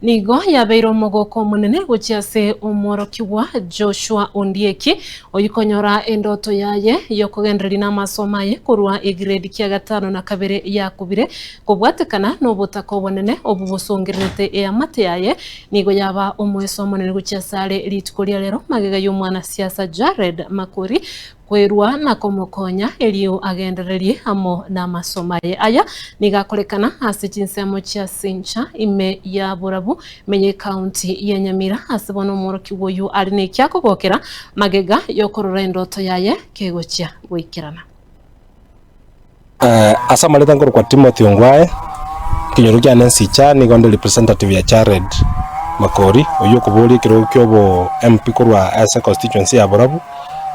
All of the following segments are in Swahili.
nigo yabeiro mogoko munene guciase umworoki wa Joshua Ondieki oyikonyora endoto yaye yokugenderera n'amasomo ye kurwa igrade kia 5 na 2 yakubire kubwatekana n'obutaka obunene obubusongerete eyamate yaye nigo yaba omweso munene guciasare litikulia lero magega y'umwana siasa Jared Makuri kwerwa na komokonya elio agendererie amo na masomaye aya nigakorekana hasi chinsemo chia Sincha ime ya Burabu menye county ya Nyamira asibono mworoki woyu aline kyako gokera magega yokorora endoto yaye kegochia gwikirana asa maleta ngoro kwa Timothy Ongwae kinyorukia Nancy Cha ni gondo representative ya Jared Makori oyo kubuli kirokyo bo MP kurwa asa constituency ya Burabu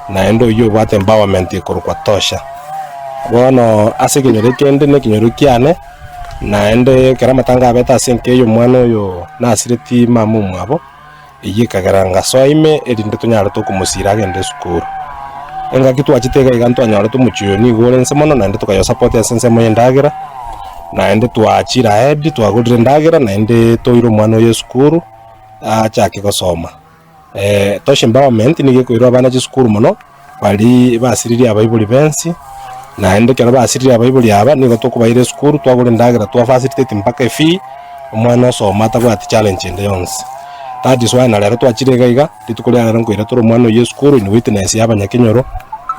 naendo yo bate empowerment ikoro kwa tosha bono ase kinyorekende ne kinyorukiane naende keramatanga beta senke yo mwana yo nasiriti mamumu abo yikagaranga soime erinde tunyara to kumusira gende skuru enga kitu achitega iganto anyara to muchiyo ni golense mono naende tukayo support esense moye ndagira naende tuachira head twagurire ndagira naende toiro mwana yo skuru achake gosoma tosha empowerment nige kuirwa bana cy'skuru muno bali basiriri abayibuli bensi naende kera basiriri abayibuli aba nigo tokubaire skuru twagure ndagira twa facilitate mpaka fee omwana osoma tabwati challenge ende yonse that is why nalero twachirega iga litukulia lero nkoira toro mwana yo skuru ni witness y'abanyakenyoro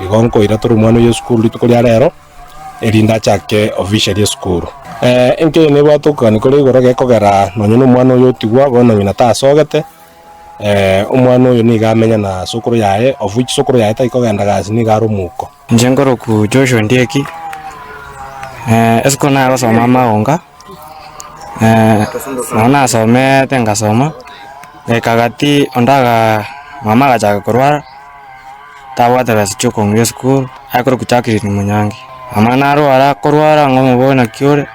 igonko ira toro mwana yo skuru litukulia lero erinda chake official yo skuru enke ne bwatuka nikore igora gekogera nonyo no mwana yo tigwa bono nyina tasogete umwana uyu nigamenya na sukuru yae of which sukuru yae taikogenda gasi ni garumuko njengoro ku Joshua Ondieki esko na basoma maonga nona some tengasoma kagati ondaga mama gacha kurwara tawata basi chuko ngwe school akoro kuchakiri ni munyangi mama naro ara kurwara ngomo bona kyore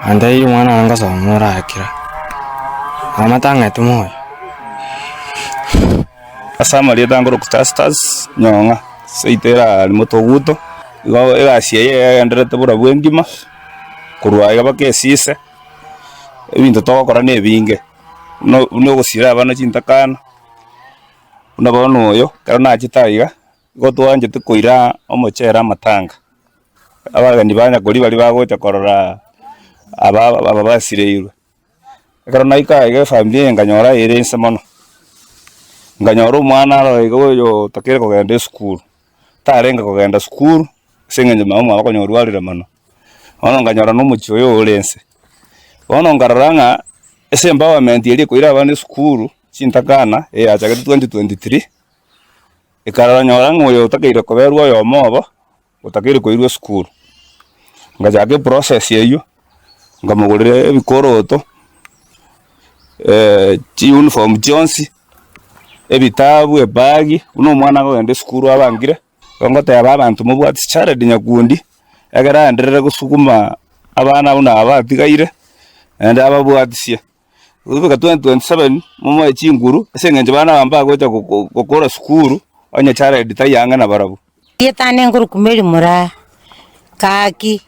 andai mwana anga somora akira mama tanga tumoyo asama lieta ngoro kutasters nyonga seitera limotoguto igo egasi ye ndrete bura bwengima kurwa iga bakesise ebintu tokora nebinge no gusira abana cintakana una bono oyo kana chitaiga igo twanje tukoira omochera matanga abagani banya kuri bali bagocha korora aba basireirwe kana ika iga family nganyora irense mono nganyora umwana ro igo yo takire kugenda school tarenga kugenda school sengenje mama bakonyorwarira mano ono nganyora no muchiyo yo olense ono ngararanga ese empowerment yeli koira abana school cintakana acha 2023 ikararanyora ngoyo takire kuberwa yo mobo utakire koirwa school ngajage process yeyo ngamugurire ebikoroto uniform Jones ebitabu ebagi uno mwana go ende skuru abangire ngote abantu mubwati Jared Nyagundi agara enderere gusukuma abana una abatigaire ende ababwatisia ubika 2027 mumo echinguru esengenje bana bamba gocha gukora skuru onye Jared tayanga na barabu yetane nguru kumeli mura kaki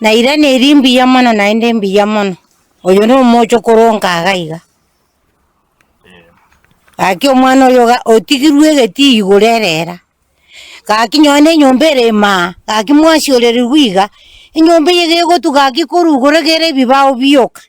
na irane rimbi yamono na ende mbi yamono oyo no mocho koronga gaiga aki omwana oyo otigirwe geti igurerera kaki nyone nyombere ma kaki mwasi orere wiga inyombe yege gotuga ki kurugore gere bibao biyoka